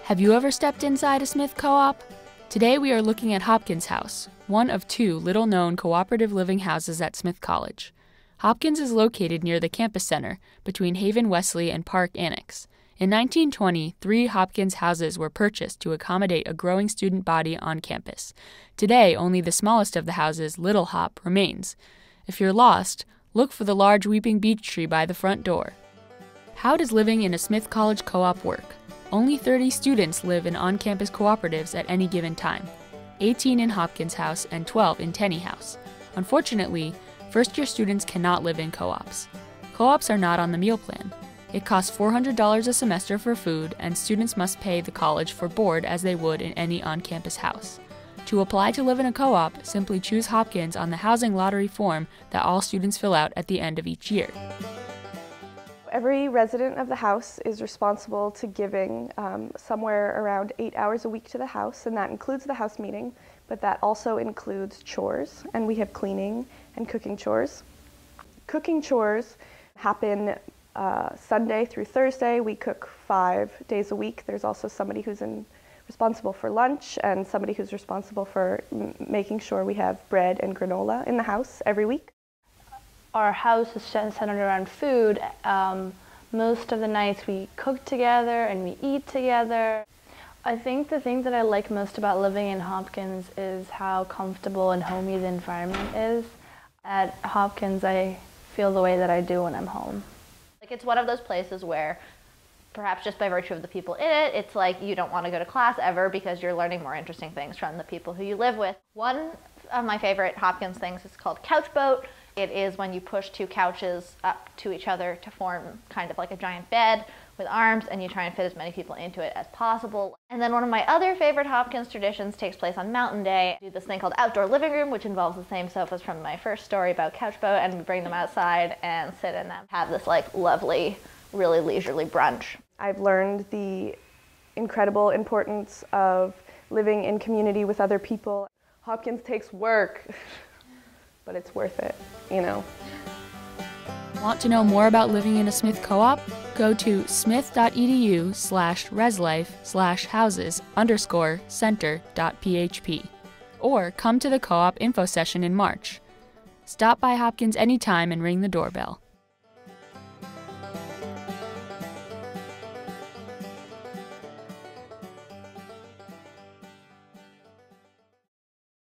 Have you ever stepped inside a Smith co-op? Today we are looking at Hopkins House, one of two little-known cooperative living houses at Smith College. Hopkins is located near the campus center, between Haven Wesley and Park Annex. In 1920, 3 Hopkins houses were purchased to accommodate a growing student body on campus. Today, only the smallest of the houses, Little Hop, remains. If you're lost, look for the large weeping beech tree by the front door. How does living in a Smith College co-op work? Only 30 students live in on-campus cooperatives at any given time, 18 in Hopkins House and 12 in Tenney House. Unfortunately, first-year students cannot live in co-ops. Co-ops are not on the meal plan. It costs $400 a semester for food, and students must pay the college for board as they would in any on-campus house. To apply to live in a co-op, simply choose Hopkins on the housing lottery form that all students fill out at the end of each year. Every resident of the house is responsible to giving somewhere around 8 hours a week to the house, and that includes the house meeting, but that also includes chores, and we have cleaning and cooking chores. Cooking chores happen Sunday through Thursday. We cook 5 days a week. There's also somebody who's responsible for lunch and somebody who's responsible for making sure we have bread and granola in the house every week. Our house is centered around food. Most of the nights we cook together and we eat together. I think the thing that I like most about living in Hopkins is how comfortable and homey the environment is. At Hopkins, I feel the way that I do when I'm home. It's one of those places where, perhaps just by virtue of the people in it, it's like you don't want to go to class ever because you're learning more interesting things from the people who you live with. One of my favorite Hopkins things is called couch boat. It is when you push 2 couches up to each other to form kind of like a giant bed with arms, and you try and fit as many people into it as possible. And then one of my other favorite Hopkins traditions takes place on Mountain Day. We do this thing called outdoor living room, which involves the same sofas from my first story about couch boat, and we bring them outside and sit in them. Have this like lovely, really leisurely brunch. I've learned the incredible importance of living in community with other people. Hopkins takes work, but it's worth it, you know. Want to know more about living in a Smith co-op? Go to smith.edu/reslife/houses_center.php or come to the co-op info session in March. Stop by Hopkins anytime and ring the doorbell.